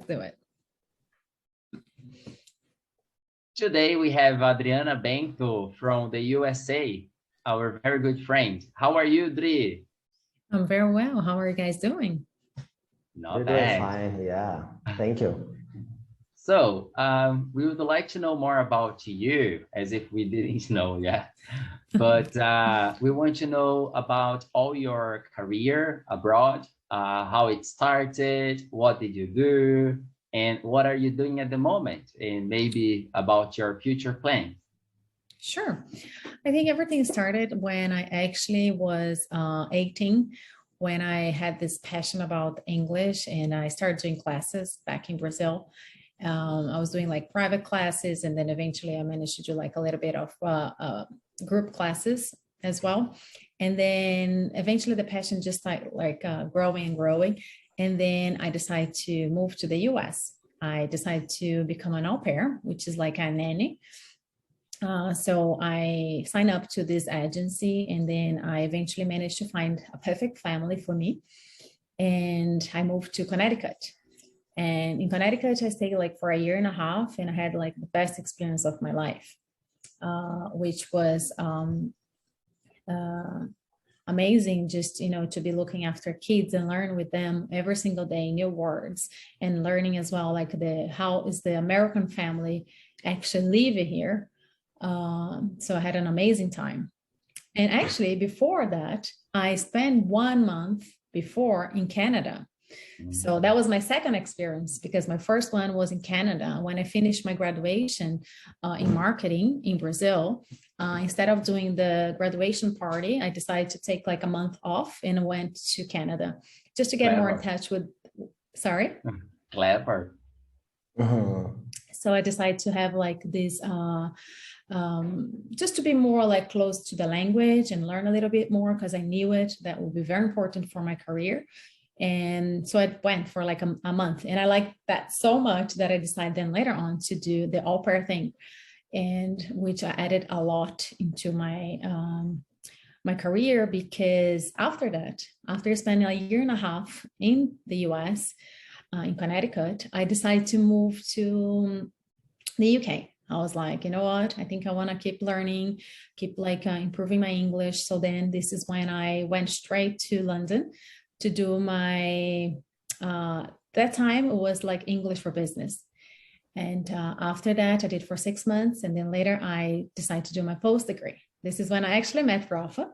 Let's do it. Today we have Adriana Bento from the USA, our very good friend. How are you, Dri? I'm very well. How are you guys doing? Not We're bad. doing fine, yeah. Thank you. So we would like to know more about you, as if we didn't know yet. But we want to know about all your career abroad, how it started, what did you do, and what are you doing at the moment, and maybe about your future plans. Sure. I think everything started when I actually was 18, when I had this passion about English, and I started doing classes back in Brazil. I was doing like private classes, and then eventually I managed to do like a little bit of group classes as well. And then eventually the passion just started like growing and growing. And then I decided to move to the US. I decided to become an au pair, which is like a nanny. So I signed up to this agency, and then I eventually managed to find a perfect family for me. And I moved to Connecticut. And in Connecticut, I stayed like for a year and a half, and I had like the best experience of my life, which was amazing, just, you know, to be looking after kids and learn with them every single day, new words, and learning as well, like how is the American family actually living here. So I had an amazing time. And actually before that, I spent 1 month before in Canada. So that was my second experience, because my first one was in Canada. When I finished my graduation in marketing in Brazil, instead of doing the graduation party, I decided to take like a month off and went to Canada just to get more in touch with, sorry? Clever. So I decided to have like this, just to be more like close to the language and learn a little bit more, because I knew it, that would be very important for my career. And so I went for like a month, and I liked that so much that I decided then later on to do the au pair thing, and which I added a lot into my my career, because after that, after spending a year and a half in the US, in Connecticut, I decided to move to the UK. I was like, you know what, I think I want to keep learning, keep like improving my English. So then this is when I went straight to London to do my, that time it was like English for business. And after that, I did for 6 months. And then later I decided to do my post degree. This is when I actually met Rafa.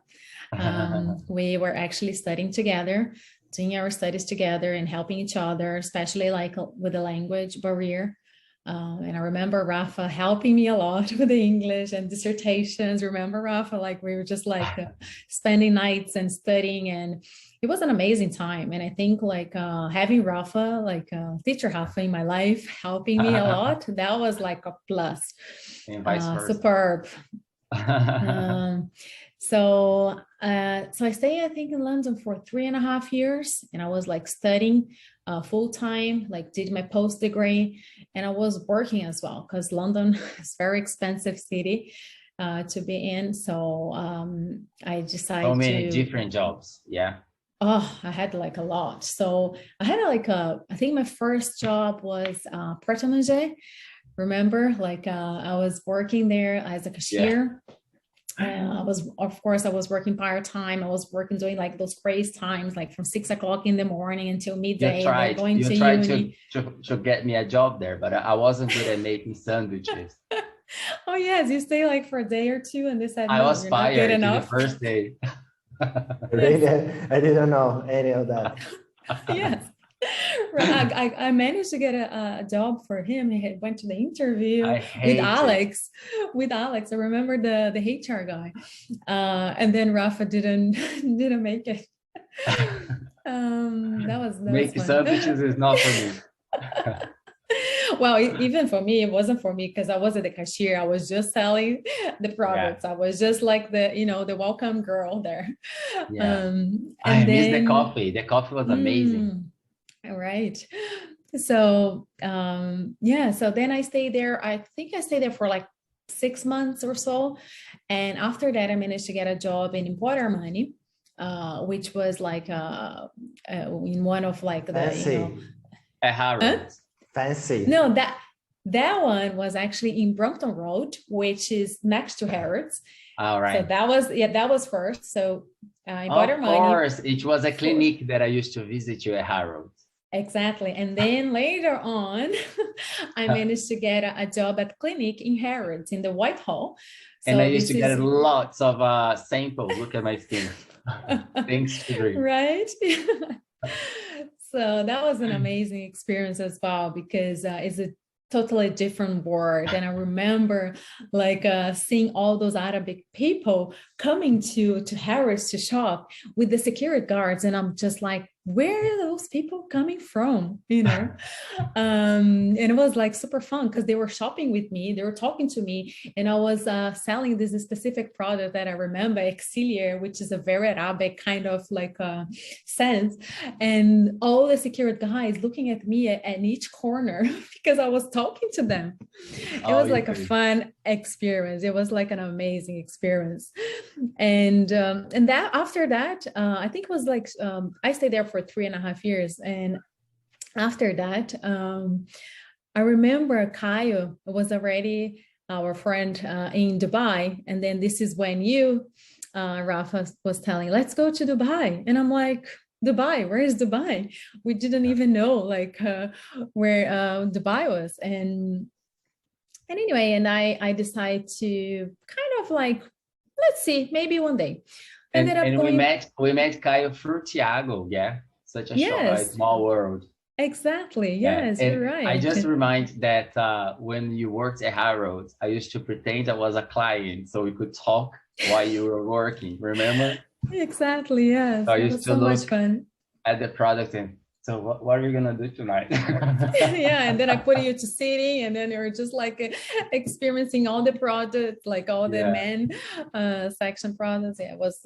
We were actually studying together, doing our studies together and helping each other, especially like with the language barrier. And I remember Rafa helping me a lot with the English and dissertations. Remember, Rafa, like we were just like spending nights and studying, and it was an amazing time. And I think like having Rafa, like teacher Rafa in my life, helping me a lot, that was like a plus. And vice versa. Superb. So I stayed, I think, in London for 3.5 years, and I was like studying full time, like did my post degree, and I was working as well, because London is a very expensive city to be in. So I decided so many different jobs. Yeah. Oh, I had like a lot. So I had like I think my first job was pret-a-manger. Remember, like I was working there as a cashier. Yeah. I was working part-time. I was working doing like those crazy times, like from 6 o'clock in the morning until midday. You tried to get me a job there, but I wasn't good at making sandwiches. Oh yes, you stay like for a day or two, and they said, I was fired in the first day. I didn't know any of that. Yes. I managed to get a job for him. He went to the interview with Alex. With Alex, I remember the HR guy, and then Rafa didn't make it. That was making sandwiches is not for me. Well, even for me, it wasn't for me, because I wasn't the cashier. I was just selling the products. Yeah. I was just like the welcome girl there. Yeah. I miss the coffee. The coffee was amazing. Right. So so then I stayed there. I think I stayed there for like 6 months or so, and after that I managed to get a job in Importer Money, which was like in one of like the at Harrods. Fancy. No, that one was actually in Brompton Road, which is next to Harrods. All right. So that was first. So I got her money. Of course, it was a clinic that I used to visit you at Harrods. Exactly. And then later on, I managed to get a job at clinic in Harrods in the Whitehall. So and I used to get lots of samples. Look at my skin. Thanks to Dream. Right. So that was an amazing experience as well, because it's a totally different world. And I remember like seeing all those Arabic people coming to Harrods to shop with the security guards. And I'm just like, where are those people coming from? You know? And it was like super fun because they were shopping with me, they were talking to me, and I was selling this specific product that I remember, Exilier, which is a very Arabic kind of like sense. And all the security guys looking at me at each corner because I was talking to them. It was like a fun experience. It was like an amazing experience. And that after that, I think it was like, I stayed there for 3.5 years. And after that, I remember Caio was already our friend in Dubai. And then this is when you, Rafa, was telling, let's go to Dubai. And I'm like, Dubai, where is Dubai? We didn't even know like where Dubai was. And anyway, and I decided to kind of like, let's see, maybe one day. And we met Caio through Thiago, yeah? Such a small world. Exactly. Yes, you're right. I just remind that when you worked at Harrods, I used to pretend I was a client so we could talk while you were working. Remember? Exactly. Yes. So I used to look much fun at the product and so what are we gonna do tonight? Yeah, and then I put you to sitting, and then you're just like experiencing all the products, like all the men section products. Yeah, it was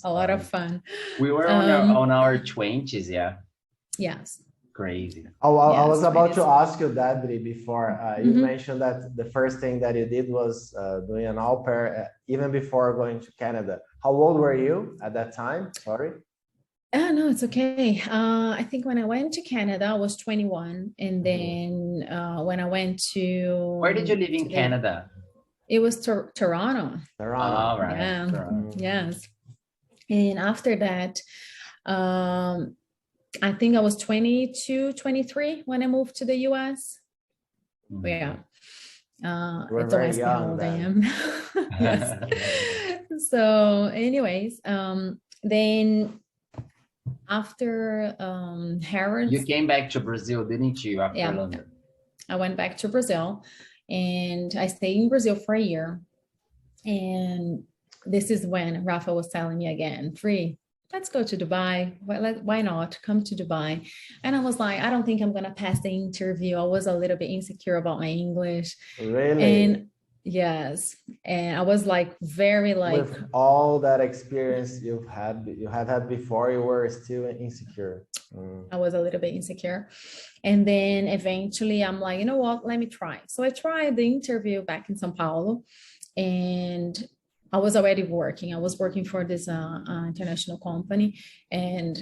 a lot of fun. We were on our 20s, yeah. Yes. Crazy. I was about to ask you that, Dri, before. You mentioned that the first thing that you did was doing an au pair, even before going to Canada. How old were you at that time? Sorry. No, it's okay. I think when I went to Canada, I was 21. And then when I went to... Where did you live in Canada? It was Toronto. Toronto. All right. Yeah. Toronto. Yes. And after that, I think I was 22, 23 when I moved to the US. Yeah. We're very young, how old I am. Yes. So anyways, then after Harrods, you came back to Brazil, didn't you? After London, I went back to Brazil, and I stayed in Brazil for a year. And this is when Rafa was telling me again, let's go to Dubai. Why not come to Dubai? And I was like, I don't think I'm gonna pass the interview. I was a little bit insecure about my English. Really? And yes, and I was like very like, with all that experience you had before, you were still insecure. I was a little bit insecure. And then eventually I'm like, you know what, let me try. So I tried the interview back in Sao Paulo, and I was already working. I was working for this international company, and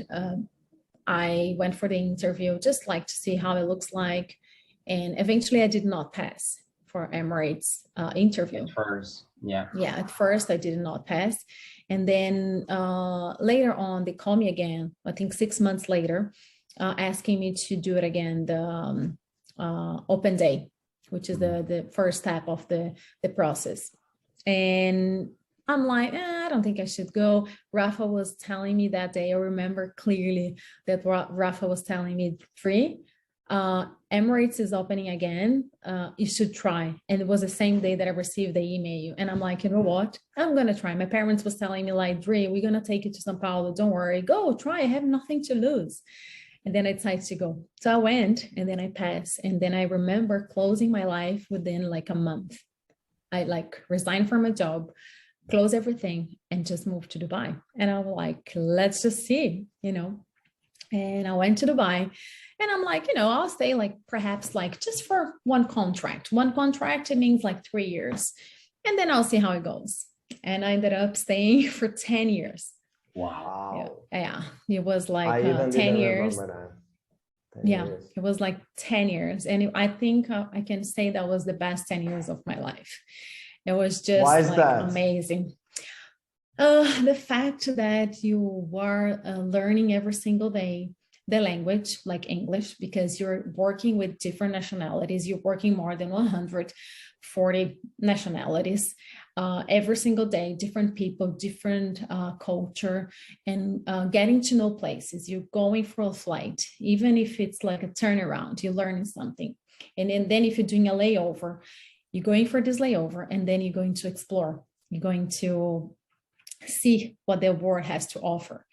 I went for the interview just like to see how it looks like. And eventually I did not pass for Emirates interview. At first, yeah. Yeah, at first I did not pass. And then later on, they called me again, I think 6 months later, asking me to do it again, the open day, which is the first step of the process. And I'm like, I don't think I should go. Rafa was telling me that day, I remember clearly that Rafa was telling me, Emirates is opening again. You should try. And it was the same day that I received the email. And I'm like, you know what? I'm going to try. My parents was telling me like, Dre, we're going to take you to Sao Paulo. Don't worry. Go, try. I have nothing to lose. And then I decided to go. So I went, and then I passed. And then I remember closing my life within like a month. I like resigned from my job, closed everything, and just moved to Dubai. And I was like, let's just see, And I went to Dubai, and I'm like, I'll stay like perhaps like just for one contract. One contract, it means like 3 years. And then I'll see how it goes. And I ended up staying for 10 years. Wow. Yeah. It was like 10 years. Yeah, years. it was like 10 years. And I think I can say that was the best 10 years of my life. It was just Why is like that? amazing. The fact that you are learning every single day the language, like English, because you're working with different nationalities, you're working more than 140 nationalities every single day, different people, different culture, and getting to know places. You're going for a flight, even if it's like a turnaround, you're learning something. And then if you're doing a layover, you're going for this layover, and then you're going to explore. You're going to see what the world has to offer.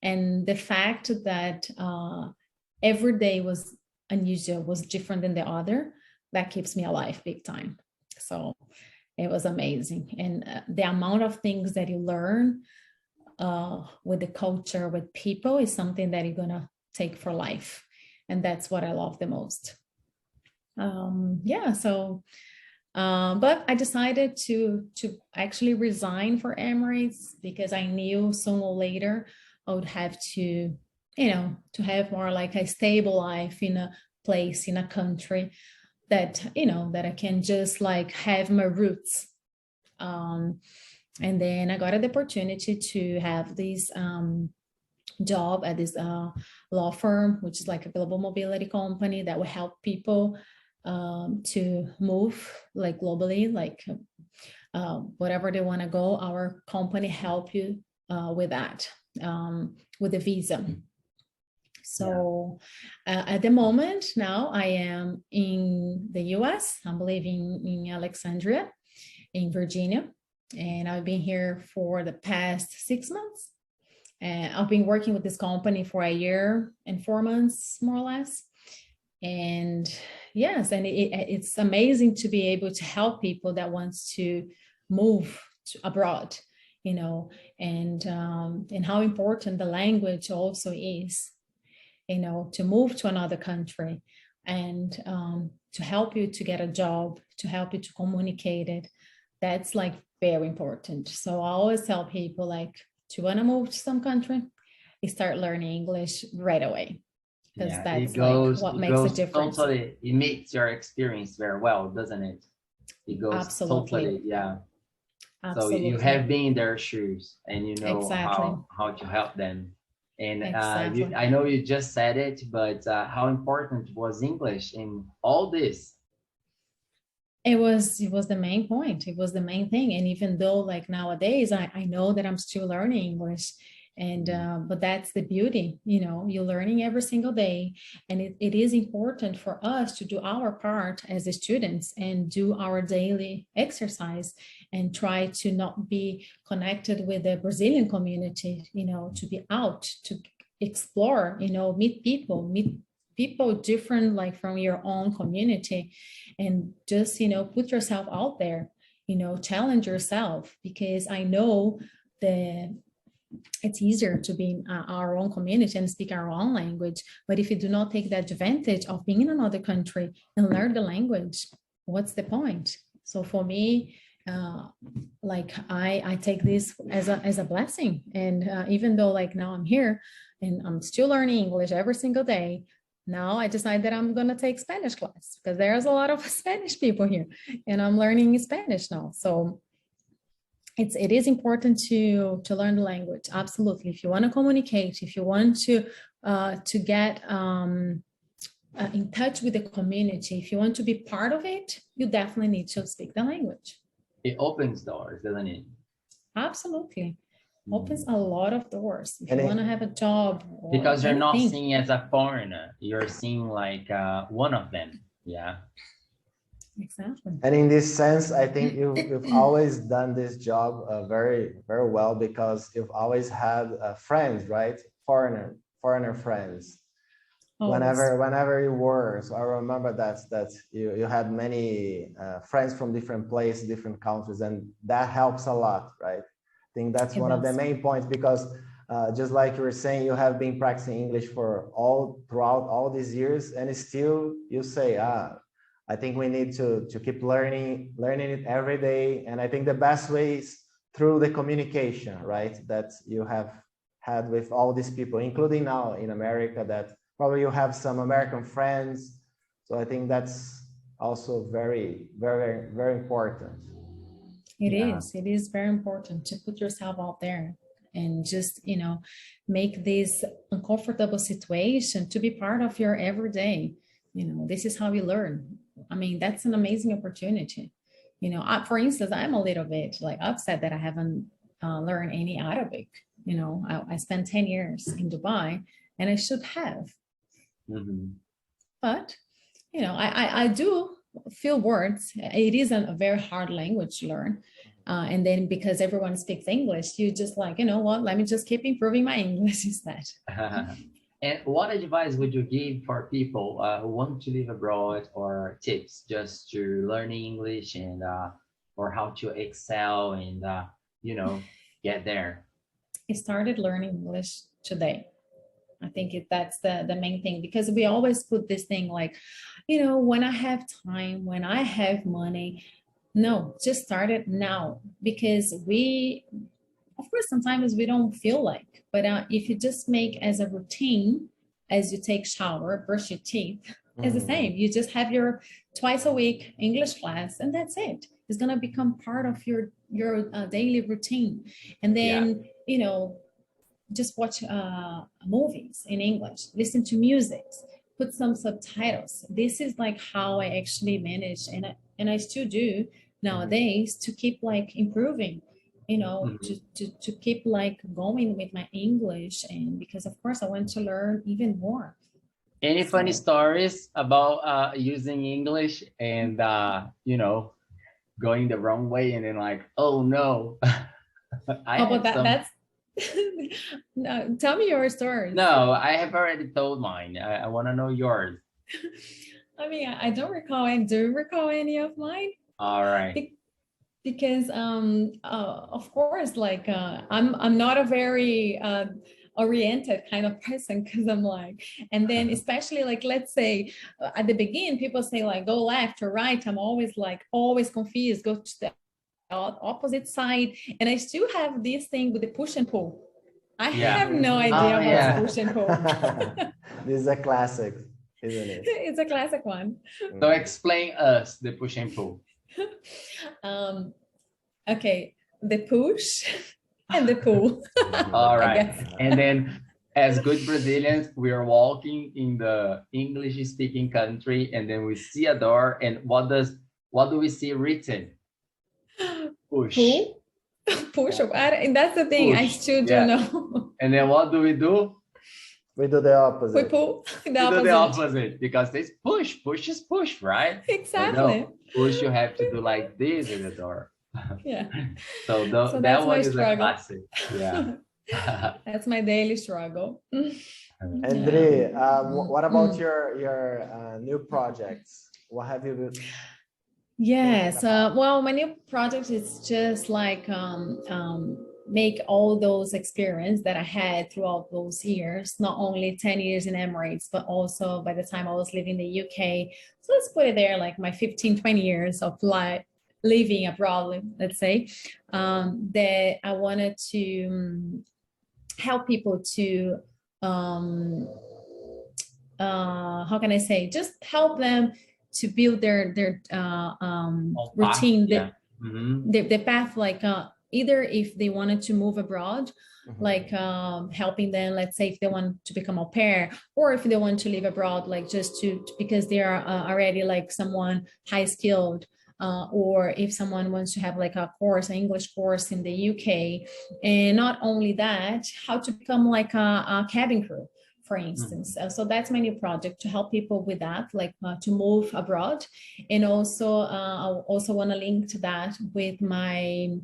And the fact that every day was unusual, was different than the other, that keeps me alive big time. So it was amazing. And the amount of things that you learn with the culture, with people, is something that you're gonna take for life. And that's what I love the most. But I decided to actually resign for Emirates because I knew sooner or later I would have to, to have more like a stable life in a place, in a country that, that I can just like have my roots. And then I got the opportunity to have this job at this law firm, which is like a global mobility company that will help people to move like globally, like whatever they want to go. Our company help you with that, with the visa. So at the moment now I am in the US. I'm living in Alexandria in Virginia, and I've been here for the past 6 months. And I've been working with this company for 1 year and 4 months, more or less. And yes, and it's amazing to be able to help people that wants to move abroad, and how important the language also is, to move to another country, and to help you to get a job, to help you to communicate it. That's like very important. So I always tell people, like, do you want to move to some country? You start learning English right away. Because that's like what makes a difference. Totally, it makes your experience very well, doesn't it? It goes absolutely. Totally, Absolutely. So you have been in their shoes, and you know exactly. how to help them. And exactly. I know you just said it, but how important was English in all this? It was the main point. It was the main thing. And even though like nowadays, I know that I'm still learning English, and but that's the beauty, you're learning every single day. And it is important for us to do our part as students and do our daily exercise and try to not be connected with the Brazilian community, to be out, to explore, meet people different, like from your own community, and just, put yourself out there, challenge yourself, because I know it's easier to be in our own community and speak our own language. But if you do not take the advantage of being in another country and learn the language, what's the point? So for me, like I take this as a blessing. And even though like now I'm here and I'm still learning English every single day, now I decide that I'm going to take Spanish class because there's a lot of Spanish people here and I'm learning Spanish now. So it is important to learn the language. Absolutely. If you want to communicate, if you want to get in touch with the community, if you want to be part of it, you definitely need to speak the language. It opens doors, doesn't it? Absolutely. Opens a lot of doors. If you want to have a job. Because you're anything. not seen as a foreigner, you're seen like one of them. Yeah. Exactly. And in this sense, I think you've always done this job very, very well, because you've always had friends, right? Foreigner friends. Always. Whenever you were, so I remember that you had many friends from different places, different countries, and that helps a lot, right? I think that's one of the main points, because just like you were saying, you have been practicing English throughout all these years, and still you say, I think we need to keep learning it every day. And I think the best way is through the communication, right? That you have had with all these people, including now in America, that Probably you have some American friends. So I think that's also very, very, very important. It is very important to put yourself out there and just, you know, make this uncomfortable situation to be part of your everyday. You know, this is how you learn. I mean, that's an amazing opportunity. You know, for instance, I'm a little bit like upset that I haven't learned any Arabic. You know, I spent 10 years in Dubai and I should have. But, you know, I do feel words. It is a very hard language to learn. And then because everyone speaks English, you just like, you know what, let me just keep improving my English instead. And what advice would you give for people who want to live abroad, or tips just to learning English and or how to excel and, you know, get there? I started learning English today. I think that's the main thing, because we always put this thing like, you know, when I have time, when I have money. No, just start it now, because we, of course, sometimes we don't feel like, but if you just make as a routine, as you take shower, brush your teeth, it's the same. You just have your twice a week English class and that's it. It's going to become part of your daily routine. And then, you know, just watch movies in English, listen to music, put some subtitles. This is like how I actually manage, and I still do nowadays, to keep like improving, you know, to keep like going with my English. And because of course I want to learn even more. Any funny stories about using English and you know, going the wrong way and then like, oh no. That's no, tell me your story. No, I have already told mine. I want to know yours. I mean, I don't recall. I do recall any of mine. All right. Because of course, like I'm not a very oriented kind of person, because I'm like, and then especially like, let's say at the beginning, people say like go left or right. I'm always confused, go to the opposite side, and I still have this thing with the push and pull. I have no idea about push and pull. This is a classic, isn't it? It's a classic one. So explain us the push and pull. Okay, the push and the pull. All right. And then as good Brazilians, we are walking in the English speaking country, and then we see a door, and what do we see written? Push. Pull? Push. And that's the thing. Push. I still don't know. And then what do? We do the opposite. We pull the opposite, because this push is push, right? Exactly. No, push, you have to do like this in the door. Yeah. So that one is a classic. Yeah. That's my daily struggle. Andre, what about your new projects? What have you been? Yes. Well, my new project is just like make all those experiences that I had throughout those years, not only 10 years in Emirates, but also by the time I was living in the UK. So let's put it there, like my 15, 20 years of life living abroad, let's say, that I wanted to help people to, how can I say, just help them to build their routine, the path, like either if they wanted to move abroad, like helping them, let's say if they want to become au pair, or if they want to live abroad, like just to because they are already like someone high skilled, or if someone wants to have like a course, an English course in the UK. And not only that, how to become like a cabin crew, for instance. So that's my new project, to help people with that, like to move abroad. And also, I also want to link to that with my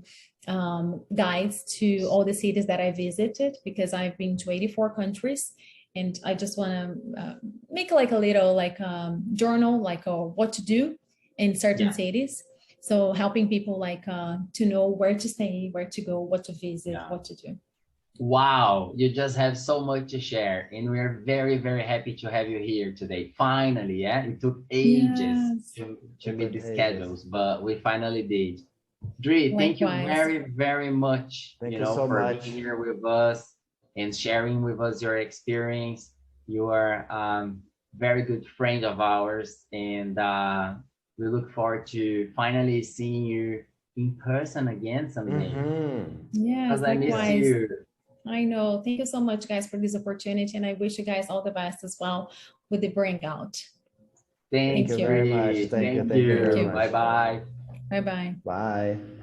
guides to all the cities that I visited, because I've been to 84 countries. And I just want to make like a little like journal, like what to do in certain cities. So helping people like to know where to stay, where to go, what to visit, what to do. Wow, you just have so much to share, and we're very, very happy to have you here today. Finally, it took ages to meet the schedules, but we finally did. Dri, thank you very, very much, Thank you so for much being here with us and sharing with us your experience. You are very good friend of ours, and we look forward to finally seeing you in person again someday. Yes, because I miss likewise. you. I know. Thank you so much, guys, for this opportunity, and I wish you guys all the best as well with the breakout. Thank you you very much. Thank you. Bye bye. Bye bye. Bye.